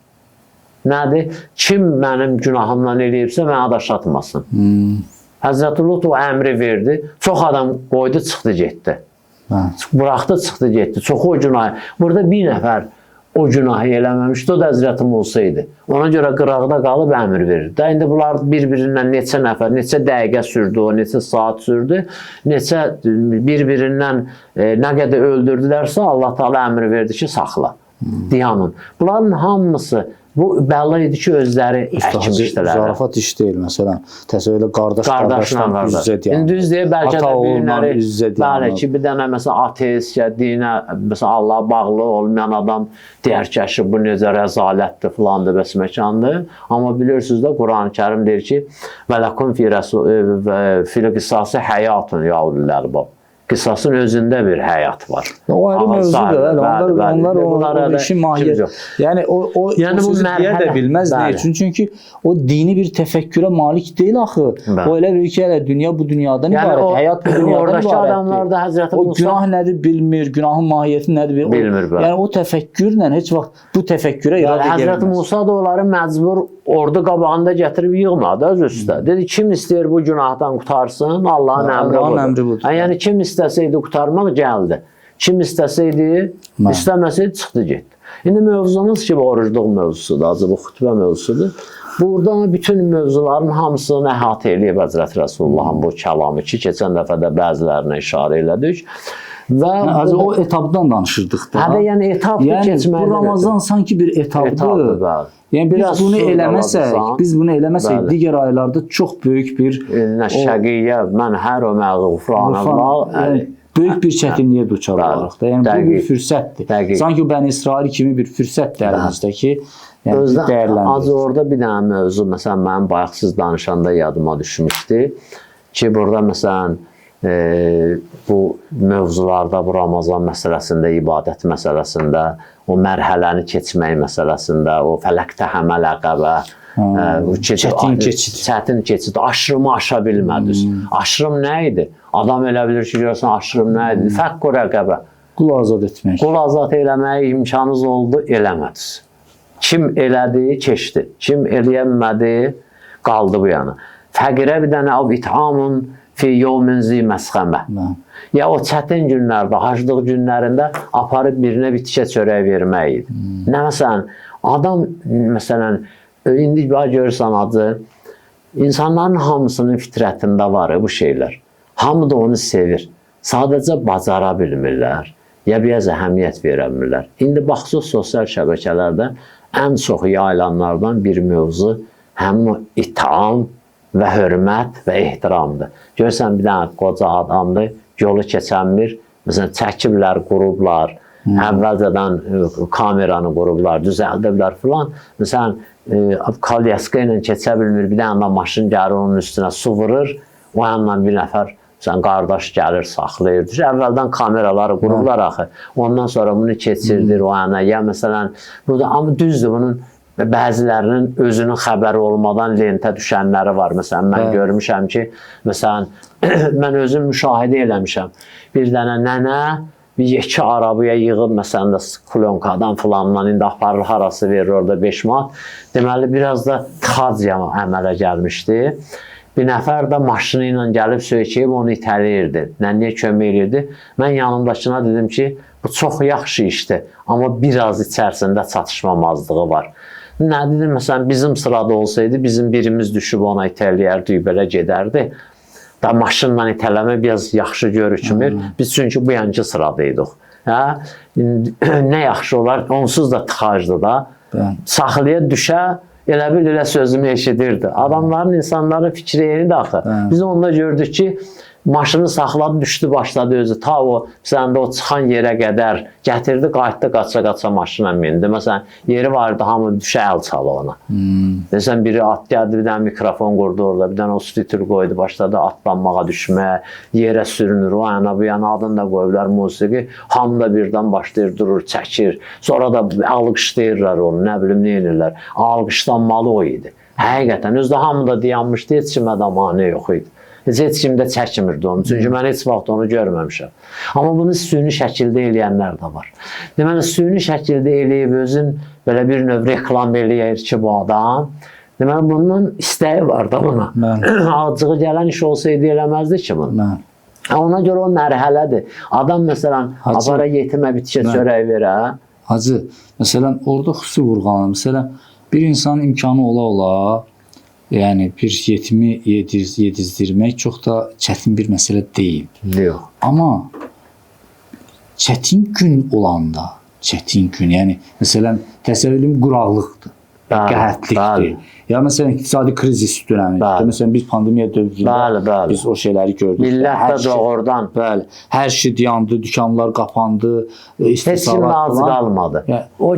Nədir? Kim mənim günahımdan eləyibsə, mənə daş atmasın. Həzrəti Lut o əmri verdi. Çox adam qoydu, çıxdı, getdi. Buraxdı, çıxdı, getdi. Çoxu o günahı. Burada bir nəfər o günahı eləməmişdi. O da Həzrəti Musa idi. Ona görə qıraqda qalıb əmr verirdi. İndi bunlar bir-birindən neçə nəfər, neçə dəqiqə sürdü o, neçə saat sürdü, neçə bir-birindən nə qədər öldürdülərsə Allah Teala əmr verdi ki, saxla, dayanın. Bunların hamısı bu bəlli idi ki, özləri əkmişdilər. Zarafat iş deyil, məsələn. Təsəvvür elə qardaşdan üz-üzə deyən. İndi düz deyil, bəlkə də oğuldan üz-üzə deyən. Bəli ki, bir dənə məsələn ateist, dinə, məsələn Allaha bağlı olmayan adam deyər ki, bu necə rəzalətdir, filandır, bəs məkandır. Amma bilirsiniz də, Quran-ı Kərim deyir ki, və ləkum fil qisası həyatun ya ulul albab. Qisasın özündə bir həyat var. O ayrı mövzudur. Onlar o işin mahiyyəti. Yəni o sözü deyə də bilməz. Çünki o dini bir təfəkkürə malik deyil axı. O elə bir ki, dünya bu dünyadan ibarət. Həyat bu dünyadan ibarətdir. O günah nədir bilmir, günahın mahiyyəti nədir bilmir. Yəni o təfəkkürlə heç vaxt bu təfəkkürə iradə gəlməz. Həzrəti Musa da onları məcbur ordu qabağında gətirib yığmadı öz üstə. Dedi, kim istəyir bu günahdan qutarsın, Allahın əmri budur. Yəni kim istəsəydi qurtarmaq gəldi. Kim istəsəydi, istəməsəydi çıxdı, getdi. İndi mövzumuz ki, orucluq mövzusudur, bu xütbə mövzusudur. Burada bütün mövzuların hamısını əhatə eləyib Həzrəti Rəsulullahın bu kəlamı ki, keçən dəfədə bəzilərinə işarə elədik. O etapdan danışırdıq da. Hədə yəni etapda keçməlidir. Bu Ramazan sanki bir etapdır. Yəni biz bunu eləməsək, digər aylarda çox böyük bir şəqiyyə, mən hər o məğfranəllah, böyük bir çətinliyə duçar olaraq da. Yəni bu bir fürsətdir. Sanki Bəni İsrail kimi bir fürsətdir əlimizdə ki, dəyərləndirir. Az orada bir dənə mövzu, məsələn, mənim bayaqsız danışanda yadıma düşmüşdü ki, burada məsələn, bu mövzularda, bu Ramazan məsələsində, ibadət məsələsində, o mərhələni keçmək məsələsində, o fələkdə həməl əqəbə, çətin keçid, aşırımı aşa bilmədiniz. Aşırım nə idi? Adam elə bilir ki, görsən, aşırım nə idi? Fəqqu rəqəbə. Qul azad etmək. Qul azad eləməyə imkanınız oldu, eləmədiniz. Kim elədi, keçdi. Kim eləyəmədi, qaldı bu yana. Fəqirə bir dənə av ithamun fi yevmin zi məsxəmə. Ya o çətin günlərdə, aclıq günlərində aparıb birinə bitkə çörək vermək idi. Nə məsələn, adam məsələn, indi görürsən acı, insanların hamısının fitrətində var bu şeylər. Hamı da onu sevir. Sadəcə bacara bilmirlər. Ya biraz əhəmiyyət verəmirlər. İndi baxsaq sosial şəbəkələrdə ən çox yayılanlardan bir mövzu həmin o itham və hörmət və ehtiramdır. Görsən, bir dənə qoca adamdır, yolu keçənmir, məsələn, çəkiblər, qurublar, əvvəlcədən kameranı qurublar, düzəldiblər filan. Məsələn, kalyaska ilə keçə bilmir, bir dənə maşın gəlir onun üstünə su vurur, o yandan bir nəfər, məsələn, qardaş gəlir, saxlayır. Əvvəldən kameraları qurublar axı, ondan sonra bunu keçirdir o yana. Ya məsələn, amma düzdür, bunun bəzilərinin özünün xəbəri olmadan lentə düşənləri var. Məsələn, mən görmüşəm ki, məsələn, mən özüm müşahidə eləmişəm. Bir dənə nənə bir iki arabaya yığıb, məsələn də Klonkadan filandan indi aparır, harası verir orada 5 manat. Deməli, biraz da tıxac əmələ gəlmişdi. Bir nəfər də maşını ilə gəlib söykəyib onu itələyirdi. Nənəyə kömək edirdi. Mən yanımdakına dedim ki, bu çox yaxşı işdir, amma biraz içərisində çatışmamazlığı var. Nə dedim, məsələn, bizim sırada olsaydı, bizim birimiz düşüb ona itələyərdik, belə gedərdi. Da maşınla itələmə biraz yaxşı görükmür. Biz çünki bu yancı sıradaydıq. Hə? Nə yaxşı olar, onsuz da tıxacdı da. Saxlıya düşə, elə bil elə sözümü eşidirdi. Adamların, insanların fikri yenidir axı. Biz onda gördük ki, maşını saxladı, düşdü, başladı özü. Ta o, məsələn də o çıxan yerə qədər gətirdi, qayıtdı, qaça-qaça maşına mindi. Məsələn, yeri vardı, hamı düşə əl çalı ona. Məsələn, biri at gəldi, bir dənə mikrofon qurdu orada, bir dənə o stütür qoydu, başladı atlanmağa, düşməyə, yerə sürünür, o yana bu yana adını da qoyurlar musiqi. Hamı da birdən başlayır, durur, çəkir. Sonra da alqışlayırlar onu, nə bilim, nə edirlər. Alqışlanmalı o idi. Həqiqətən, özdə hamı da dayanmışdı, heç kimə də mane yox idi. Heç kim də çəkmirdi onu. Çünki mən heç vaxt onu görməmişəm. Amma bunu süni şəkildə eləyənlər də var. Deməli, süni şəkildə eləyib özün belə bir növ reklam eləyir ki, bu adam. Deməli, bunun istəyi var da buna. Acığı gələn iş olsaydı eləməzdi ki bunu. Ona görə o mərhələdir. Adam məsələn, apara yetimə bitki çörək verə. Hacı, məsələn, orada xüsusi vurğulanır. Məsələn, bir insanın imkanı ola-ola, yəni bir yetimi yedizdirmək çox da çətin bir məsələ deyil. Yox. Amma çətin gün olanda, çətin gün, yəni məsələn təsəvvürüm quraqlıqdır, qəhətlikdir. Ya məsələn iqtisadi krizis dönəmidir. Məsələn biz pandemiya dövründə biz o şeyləri gördük. Millət də doğrudan. Bəli. Hər şey dayandı, dükanlar qapandı, istehsalat az qalmadı.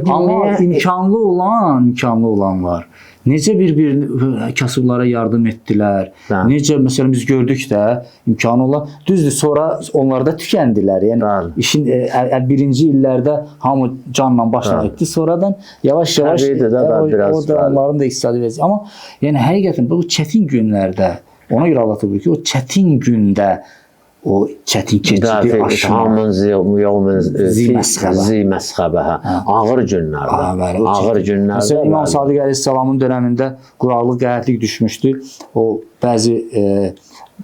Amma imkanlı olanlar necə bir-bir kasıblara yardım etdilər. Necə, məsələn, biz gördük də imkanı olan. Düzdür, sonra onlar da tükəndilər. Yəni, işin birinci illərdə hamı canla başla etdi. Sonradan yavaş-yavaş o da onların da iqtisadi vəziyyəti. Amma yəni, həqiqətən bu çətin günlərdə, ona görə Allah buyurur ki, o çətin gündə o çətin keçidi aşmaq. Ziməsxəbə. Ağır günlərdə. Ağır günlərdə. Məsələn, İmam Sadiq Əleyhisselamın dönəmində quraqlıq, qəhətlik düşmüşdü. O bəzi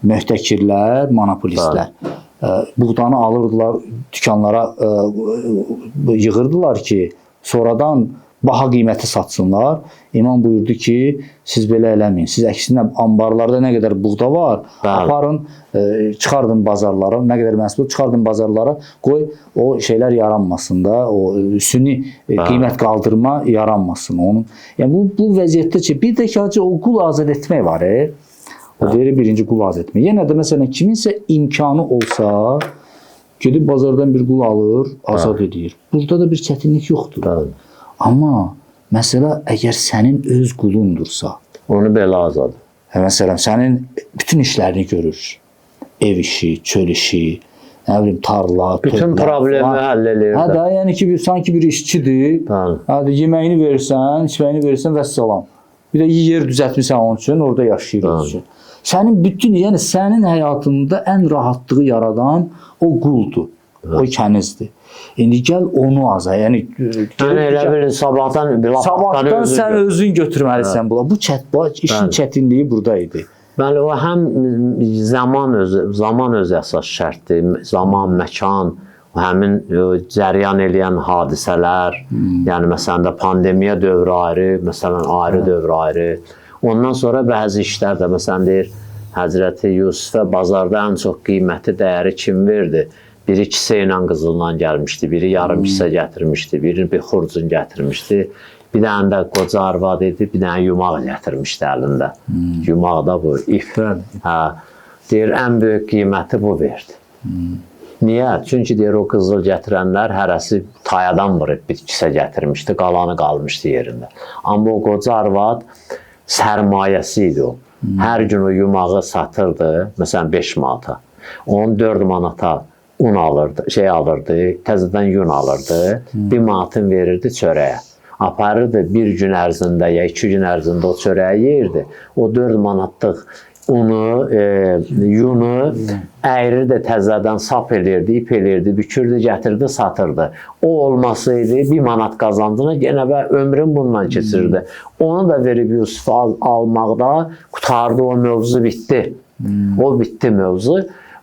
möhtəkirlər, monopolistlər buğdanı alırdılar, dükanlara yığırdılar ki, sonradan baha qiyməti satsınlar. İmam buyurdu ki, siz belə eləməyin. Siz əksinə ambarlarda nə qədər buğda var, aparın, çıxardın bazarlara, nə qədər məhsul çıxardın bazarlara, qoy o şeylər yaranmasın da, o süni qiymət qaldırma yaranmasın onun. Yəni bu vəziyyətdə ki, bir də ki, o qul azad etmək var. O deyir birinci qul azad etmək. Yenə də məsələn kiminsə imkanı olsa, gedib bazardan bir qul alır, azad edir. Burada da bir çətinlik yoxdur. Amma məsələ əgər sənin öz qulundursa, onu belə azad. Məsələn, sənin bütün işlərini görür. Ev işi, çöl işi, nə bilim, tarla, bütün problemi həll edir. Hə də, yəni ki, sanki bir işçidir. Hə, yeməyini verirsən, içməyini verirsən və səlam. Bir də yer düzəltmirsən onun üçün, orada yaşayır onun üçün. Sənin bütün, yəni sənin həyatında ən rahatlığı yaradan o quldur, o kənizdir. İndi gəl onu aza, yəni elə bir sabahdan sən özün götürməlisən bula. Bu işin çətinliyi burada idi. Bəli, o həm zaman öz əsas şərtdir, zaman, məkan, həmin cəryan eləyən hadisələr, yəni məsələn də pandemiya dövrü ayrı, məsələn ayrı dövrü ayrı. Ondan sonra bəzi işlər də, məsələn deyir, Həzrəti Yusufə bazarda ən çox qiyməti, dəyəri kim verdi? Biri kisə ilə qızılla gəlmişdi, biri yarım kisə gətirmişdi, biri bir xurcun gətirmişdi. Bir dənə də qoca arvad idi, bir dənə yumaq gətirmişdi əlində. Yumaq da bu, ip. Deyir, ən böyük qiyməti bu verdi. Niyə? Çünki deyir, o qızıl gətirənlər hərəsi tayadan vurub bir kisə gətirmişdi, qalanı qalmışdı yerində. Amma o qoca arvad sərmayəsi idi o. Hər gün o yumağı satırdı, məsələn 5 manata. 14 manata un alırdı, təzədən yun alırdı, 1 manatın verirdi çörəyə. Aparırdı bir gün ərzində ya 2 gün ərzində o çörəyi yeyirdi. O 4 manatlıq unu, yunu əyrirdi təzədən, sap elirdi, ip elirdi, bükürdü, gətirdi, satırdı. O olmasaydı 1 manat qazancını yenə və ömrün bundan keçirdi. Onu da verib Yusuf almaqda qutardı, o mövzu bitdi. O bitdi mövzu.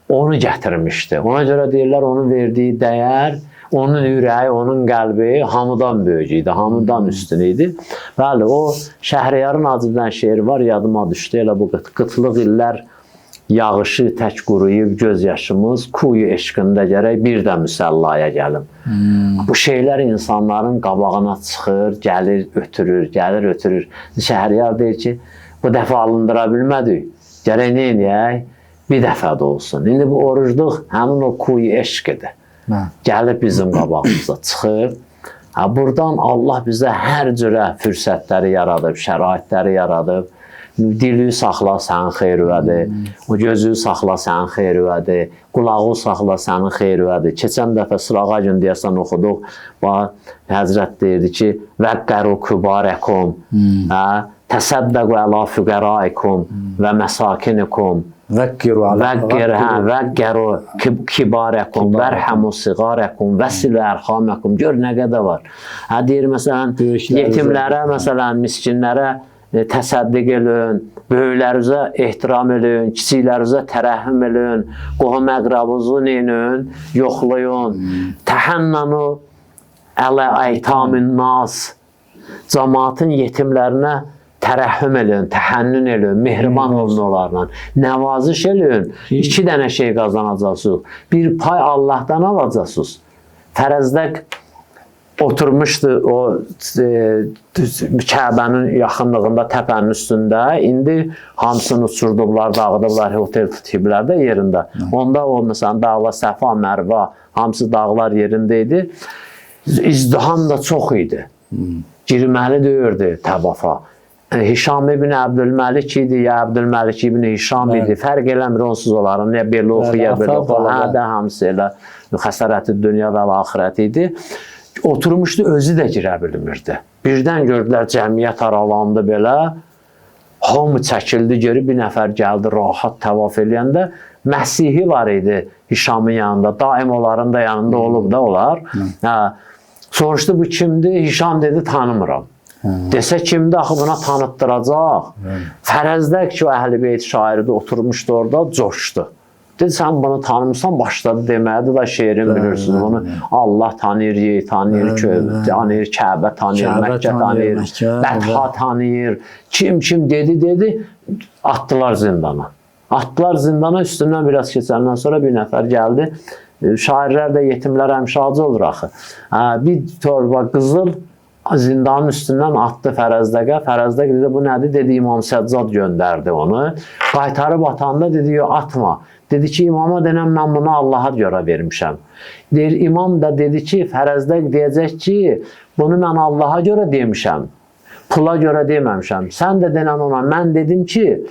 Onu gətirmişdi. Ona görə deyirlər, onun verdiyi dəyər, onun ürəyi, onun qəlbi hamıdan böyük idi, hamıdan üstün idi. Bəli, o Şəhriyarın acıdan şeiri var, yadıma düşdü. Elə bu qıtlıq illər yağışı tək quruyub göz yaşımız, kuyu eşqində gərək bir də müsəllaya gəlim. Bu şeylər insanların qabağına çıxır, gəlir, ötürür, gəlir, ötürür. Şəhriyar deyir ki, bu dəfə alındıra bilmədik, gərək nə eləyək? Bir dəfə də olsun. İndi bu orucluq həmin o kuyu eşqidir. Gəlib bizim qabağımıza çıxır. Buradan Allah bizə hər cürə fürsətləri yaradıb, şəraitləri yaradıb. Dili saxla sənin xeyrüvədir, o gözü saxla sənin xeyrüvədir, qulağı saxla sənin xeyrüvədir. Keçən dəfə sırağa gün deyəsən oxuduq, Həzrət deyirdi ki, vəqqəru kübarəkum, təsəddəqu əla füqəraikum və məsakinikum. Vəqqəru kibarəkum, vərhəmu siğarəkum, vəsilə ərxaməkum. Gör nə qədər var. Deyir, məsələn, yetimlərə, məsələn, miskinlərə təsəddiq edin, böyüklərinizə ehtiram edin, kiçiklərinizə tərəhhüm edin, qohum əqrabınızı neyin, yoxlayın. Təhənnənu ələ əytamin nas. Cəmaatın yetimlərinə tərəhhüm edin, təhənnün edin, mehriban olun onlarla, nəvaziş edin. 2 dənə şey qazanacaqsınız. Bir pay Allahdan alacaqsınız. Fərəzdək oturmuşdu o Kəbənin yaxınlığında, təpənin üstündə. İndi hamısını uçurduqlar, dağıdıblar, otel tutublar da yerində. Onda o, məsələn, dağlar, Səfa, Mərva, hamısı dağlar yerində idi. İzdiham da çox idi. Girməli deyirdi təbafa. Hişam ibn Əbdülməlik idi, ya Əbdülməlik ibn Hişam idi. Fərq eləmir onsuz onların. Nə belə oxuya, belə oxuya. Də hamısı elə xəsarəti dünya və axirət idi. Oturmuşdu, özü də girə bilmirdi. Birdən gördülər, cəmiyyət aralandı belə. Hamı çəkildi, geri bir nəfər gəldi, rahat təvaf eləyəndə. Məsihi var idi Hişamın yanında. Daim onların da yanında olub da olar. Soruşdu, bu kimdir? Hişam dedi, tanımıram. Desə kimdir, axı buna tanıtdıracaq. Fərəzdək ki, o Əhl-i Beyt şairi də oturmuşdu orada, coşdu. Dedi, sən bunu tanımırsan, başladı deməlidir da şeirin bilirsiniz. Bunu Allah tanıyır, Yer tanıyır, tanıyır, Kəbə tanıyır, Məkkə tanıyır, Bətha tanıyır. Kim dedi, atdılar zindana. Atdılar zindana, üstündən biraz keçəndən sonra bir nəfər gəldi. Şairlər də yetimlər həmişə acı olur axı. Bir torba qızıl zindanın üstündən atdı Fərəzdəqə. Fərəzdəq dedi, bu nədir? Dedi, İmam Səccad göndərdi onu. Qaytarıb atanda dedi, atma. Dedi ki, imama denən mən bunu Allaha görə vermişəm. Deyir, imam da dedi ki, Fərəzdəq deyəcək ki, bunu mən Allaha görə demişəm. Pula görə deməmişəm. Sən də denən ona, mən dedim ki,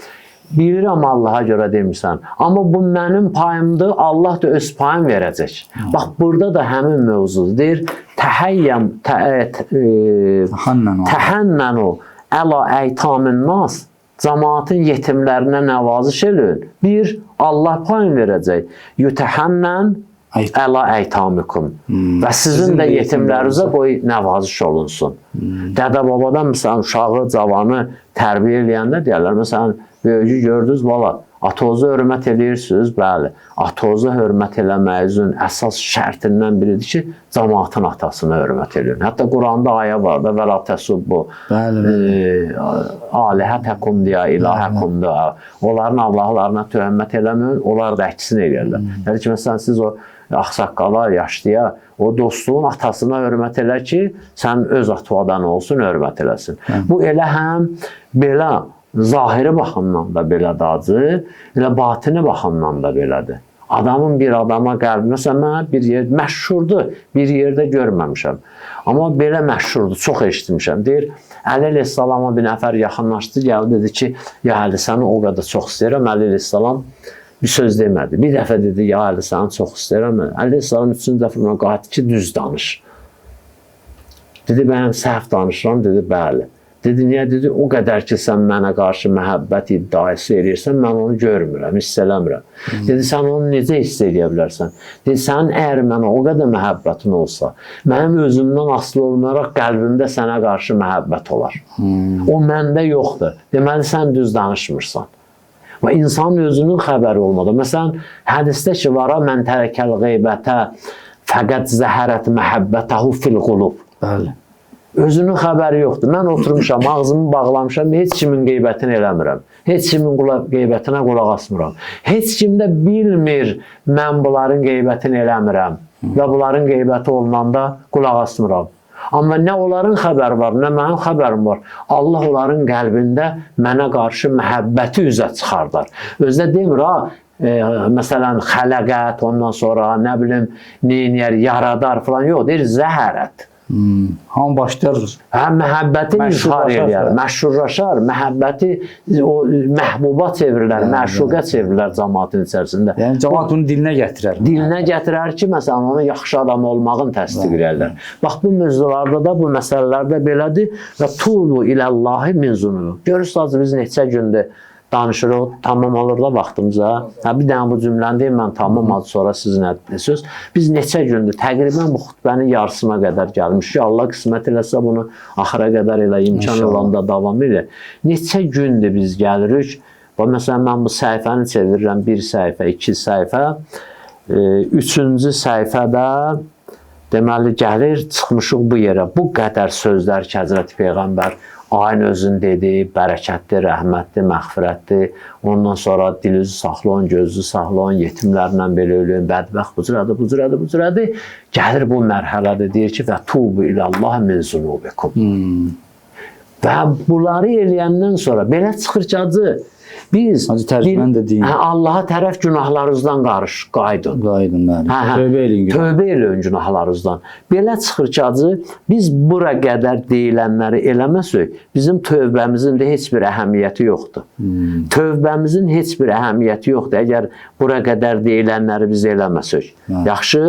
bilirəm Allaha görə demişsən. Amma bu mənim payımdır, Allah da öz payım verəcək. Bax, burada da həmin mövzudur. Deyir, təhənnənu əla əytamin nas. Cəmaatın yetimlərinə nəvaziş edin. Bir, Allah payın verəcək. Yutəhənnən əla əytamikum. Və sizin də yetimlərinizə qoy nəvaziş olunsun. Dədə babadan, məsələn, uşağı, cavanı tərbiyə eləyəndə deyərlər, məsələn, böyücü gördünüz, valla, atoza hörmət edirsiniz, bəli. Atoza hörmət eləməyinizin əsas şərtindən biridir ki, cəmaatın atasına hörmət edin. Hətta Quranda ayə var da, və la təsubbu alihətəkum deyə, ilahəkum deyə. Onların Allahlarına töhmət eləməyin, onlar da əksin eləyərlər. Yəni ki, məsələn, siz o axsaqqala, yaşlıya, o dostluğun atasına hörmət elə ki, sən öz atuadan olsun, hörmət eləsin. Bu elə həm belə zahiri baxımdan da belədir acı, elə batini baxımdan da belədir. Adamın bir adama qəlbi, məsələn, mən bir yer, məşhurdur, bir yerdə görməmişəm. Amma belə məşhurdur, çox eşitmişəm. Deyir, Əli əleyhissalama bir nəfər yaxınlaşdı, gəldi, dedi ki, ya Əli, səni o qədər çox istəyirəm. Əli əleyhissalam bir söz demədi. Bir dəfə dedi, ya Əli, səni çox istəyirəm. Əli əleyhissalam 3-cü dəfə mənə qayıtdı ki, düz danış. Dedi, mən səhv danışıram, dedi, bəli. Dedi, niyə? Dedi, o qədər ki, sən mənə qarşı məhəbbət iddiası edirsən, mən onu görmürəm, hiss eləmirəm. Dedi, sən onu necə hiss edə bilərsən? Dedi, sənin əgər mənə o qədər məhəbbətin olsa, mənim özümdən asılı olmayaraq qəlbimdə sənə qarşı məhəbbət olar. O məndə yoxdur. Deməli, sən düz danışmırsan. Və insanın özünün xəbəri olmadı. Məsələn, hədisdə ki, var, mən tərəkəl qeybətə fəqət zəhərət məhəbbətəhu fil qulub. Bəli. Özünün xəbəri yoxdur. Mən oturmuşam, ağzımı bağlamışam, heç kimin qeybətini eləmirəm. Heç kimin qeybətinə qulaq asmıram. Heç kim də bilmir mən bunların qeybətini eləmirəm və bunların qeybəti olunanda qulaq asmıram. Amma nə onların xəbəri var, nə mənim xəbərim var. Allah onların qəlbində mənə qarşı məhəbbəti üzə çıxardar. Özdə demir, məsələn, xələqət, ondan sonra, nə bilim, neyniyər, yaradar falan, yox, deyir, zəhərət. Hamı başlayır. Məhəbbəti izhar edir, məşhurlaşar, məhəbbəti məhbuba çevrilər, məşuqə çevrilər cəmaatın içərisində. Yəni, cəmaat bunu dilinə gətirər. Dilinə gətirər ki, məsələn, onu yaxşı adam olmağın təsdiq edirlər. Bax, bu mövzularda da, bu məsələlərdə belədir və tubu iləllahi min zunubu. Görürsünüz, biz neçə gündür danışırıq, tamam olur da vaxtımıza. Bir dənə bu cümləni deyim, mən tamam adı sonra sizin söz. Biz neçə gündür, təqribən bu xütbənin yarısına qədər gəlmişik. Allah qismət eləsə bunu axıra qədər elə imkan olanda davam edir. Neçə gündür biz gəlirik. Məsələn, mən bu səhifəni çevirirəm, bir səhifə, iki səhifə. Üçüncü səhifədə deməli gəlir, çıxmışıq bu yerə. Bu qədər sözlər ki, Həzrəti Peyğəmbər ayın özün dedi, bərəkətli, rəhmətli, məğfirətli. Ondan sonra dilinizi saxlayın, gözünüzü saxlayın, yetimlərlə belə ölün, bədbəxt, bu cürədir, bu cürədir, bu cürədir. Gəlir bu mərhələdə deyir ki, və tubu ilallah min zunubikum. Və bunları eləyəndən sonra belə çıxır ki, acı, biz Allaha tərəf günahlarınızdan qaydın. Qaydın, tövbə eləyin. Tövbə eləyin günahlarınızdan. Belə çıxır ki, acı, biz bura qədər deyilənləri eləməsək, bizim tövbəmizin də heç bir əhəmiyyəti yoxdur. Tövbəmizin heç bir əhəmiyyəti yoxdur, əgər bura qədər deyilənləri biz eləməsək. Yaxşı?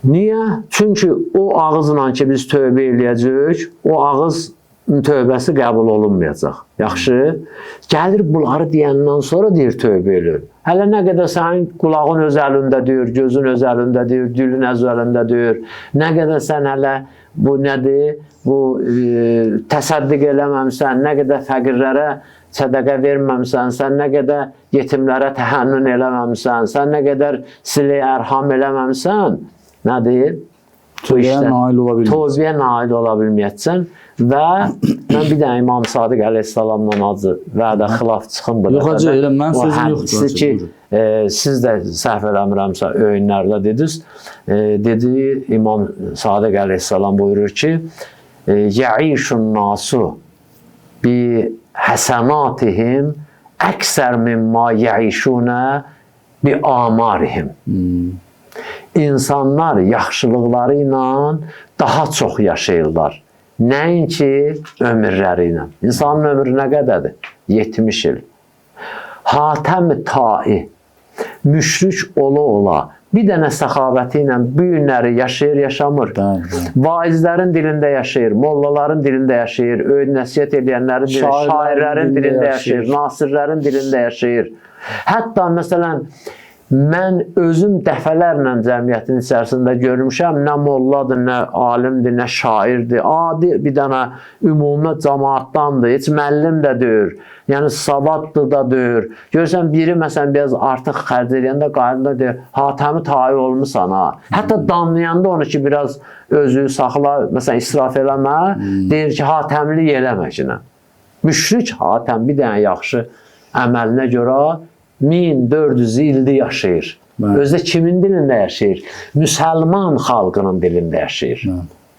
Niyə? Çünki o ağızla ki, biz tövbə eləyəcək, o ağız tövbəsi qəbul olunmayacaq. Yaxşı? Gəlir bunları deyəndən sonra deyir tövbə eləyir. Hələ nə qədər sənin qulağın öz əlində deyir, gözün öz əlində deyir, dilin öz əlində deyir. Nə qədər sən hələ bu nədir? Bu təsəddiq eləməmsən, nə qədər fəqirlərə sədəqə verməmsən, sən nə qədər yetimlərə təhənnün eləməmsən, sən nə qədər silə ərham eləməmsən, nədir? Tövbəyə nail ola bilməyəcəksən və mən bir dənə İmam Sadiq əleyhissalamla acı vədə xilaf çıxın bu yox, hacı, elə mən sözüm yoxdur ki, siz də səhv eləmirəmsə öyünlərdə dediniz, dedi İmam Sadiq əleyhissalam buyurur ki, yəişun nasu bi həsənatihim əksər mimma yəişunə bi amarihim. İnsanlar yaxşılıqları ilə daha çox yaşayırlar. Nəinki ömürləri ilə. İnsanın ömrü nə qədərdir? 70 il. Hatəm-i tai, müşrik ola, bir dənə səxavəti ilə bu günləri yaşayır, yaşamır. Vaizlərin dilində yaşayır, mollaların dilində yaşayır, öyüd nəsiyyət edənlərin dilində, şairlərin dilində yaşayır, nasirlərin dilində yaşayır. Hətta məsələn, mən özüm dəfələrlə cəmiyyətin içərisində görmüşəm, nə molladır, nə alimdir, nə şairdir, adi bir dənə ümumi cəmaatdandır, heç müəllim də deyir, yəni savaddır da deyir. Görürsən, biri məsələn, biraz artıq xərc edəndə qayında deyir, hatəmi tayi olmuşsan ha. Hətta damlayanda onu ki, biraz özü saxla, məsələn, israf eləmə, deyir ki, hatəmlik eləmə ki, müşrik hatəm bir dənə yaxşı əməlinə görə 1400 ildir yaşayır. Özdə kimin dilində yaşayır? Müsəlman xalqının dilində yaşayır.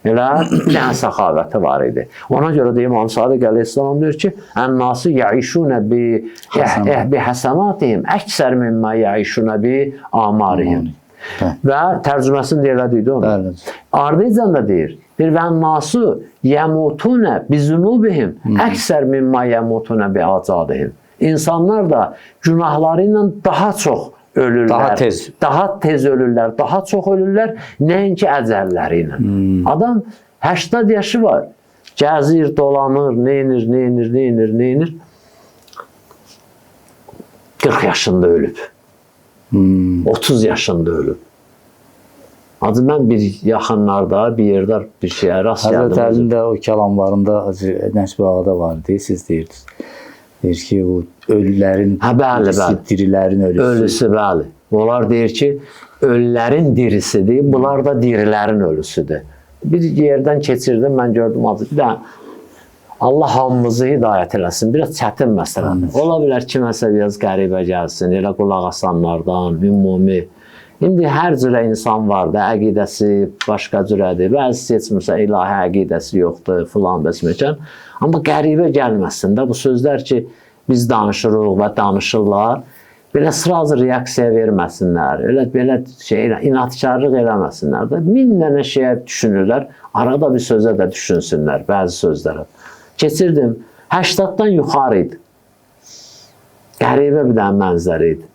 Elə bir dənə səxavəti var idi. Ona görə də İmam Sadiq əleyhissalam deyir ki, ən-nasu yəişunə bi həsənatihim əksər mimmə yəişunə bi amarihim. Və tərcüməsini də elə deyildi onu. Ardınca da deyir, və ən-nasu yəmutunə bi zunubihim əksər mimmə yəmutunə bi acadihim. İnsanlar da günahları ilə daha çox ölürlər. Daha tez ölürlər, daha çox ölürlər, nəinki əcəlləri ilə. Adam 80 yaşı var. Gəzir, dolanır, neynir. 40 yaşında ölüb. 30 yaşında ölüb. Adı mən bir yaxınlarda, bir yerdə bir şeyə rast Həzrət gəldim. Əlinin də o kəlamlarında Nəcmi Ağa'da var deyə siz deyirsiniz. Deyir ki, bu ölülərin bəli, dirisi, bəli. dirilərin ölüsü. Ölüsü, bəli. Onlar deyir ki, ölülərin dirisidir, bunlar da dirilərin ölüsüdür. Bir yerdən keçirdim, mən gördüm adı. Bir də Allah hamımızı hidayət eləsin. Biraz çətin məsələdir. Ola bilər kiməsə biraz qəribə gəlsin, elə qulaq asanlardan, ümumi. İndi hər cürə insan var da, əqidəsi başqa cürədir. Bəzisi seçmirsə, ilahi əqidəsi yoxdur, filan bəsməkən. Amma qəribə gəlməsin də bu sözlər ki, biz danışırıq və danışırlar. Belə sırazı reaksiya verməsinlər, belə inatkarlıq eləməsinlər də. 1000 dənə şeyə düşünürlər, arada bir sözə də düşünsünlər, bəzi sözlərə. Keçirdim, 80-dan yuxarı idi. Qəribə bir dənə mənzər idi.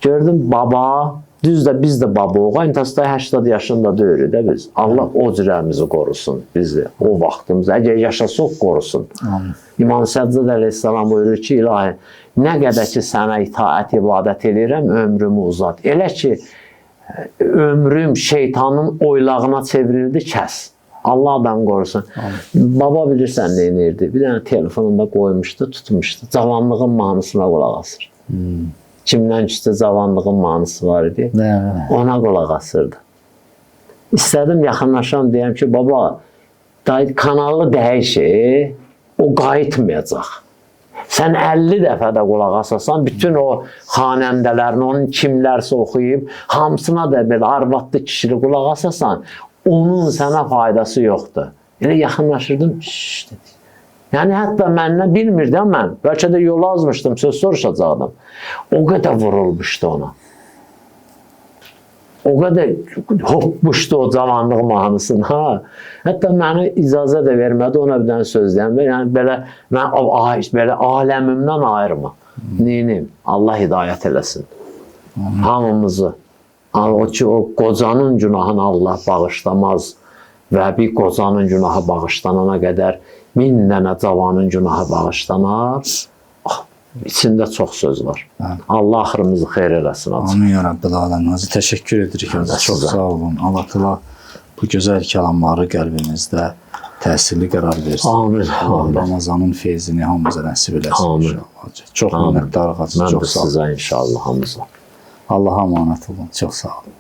Gördüm, baba, düz də biz də baba oğa, intasda 80 yaşında deyirik də biz. Allah o cürəmizi qorusun bizi, o vaxtımızı, əgər yaşasıq qorusun. İmam Səccad əleyhissalam buyurur ki, ilahi, nə qədər ki sənə itaət, ibadət edirəm, ömrümü uzat. Elə ki, ömrüm şeytanın oylağına çevrildi, kəs. Allah adam qorusun. Baba bilirsən nə edirdi? Bir dənə telefonunda qoymuşdu, tutmuşdu. Cavanlığın mahnısına qulaq asır. Kimdən ki cavanlığın mahnısı var idi, ona qulaq asırdı. İstədim yaxınlaşam, deyəm ki, baba, kanalı dəyişir, o qayıtmayacaq. Sən 50 dəfə də qulaq asasan, bütün o xanəndələrini, onun kimlərsə oxuyub, hamısına da belə arvadlı kişili qulaq asasan, onun sənə faydası yoxdur. Elə yaxınlaşırdım, şşş dedi. Yəni, hətta məndən bilmirdim mən. Bəlkə də yolu azmışdım, söz soruşacaqdım. O qədər vurulmuşdu ona. O qədər hopmuşdu o cavanlıq mahnısına. Hətta məni icazə də vermədi, ona bir dənə söz deyəndə. Yəni, belə aləmimdən ayırma. Neynim? Allah hidayət eləsin. Hamımızı. O ki, o qocanın günahını Allah bağışlamaz və bir qocanın günahı bağışlanana qədər 1000 dənə cavanın günahı bağışlanar. İçində çox söz var. Allah axırımızı xeyr eləsin. Amin ya Rabbil Aləmin. Hacı, təşəkkür edirik. Çox sağ olun. Allah təala bu gözəl kəlamları qəlbimizdə təsirli qərar versin. Amin. Ramazanın feyzini hamımıza nəsib eləsin. Amin. Çox minnətdarıq Hacı. Mən də sizə inşallah hamımıza. Allaha əmanət olun. Çox sağ olun.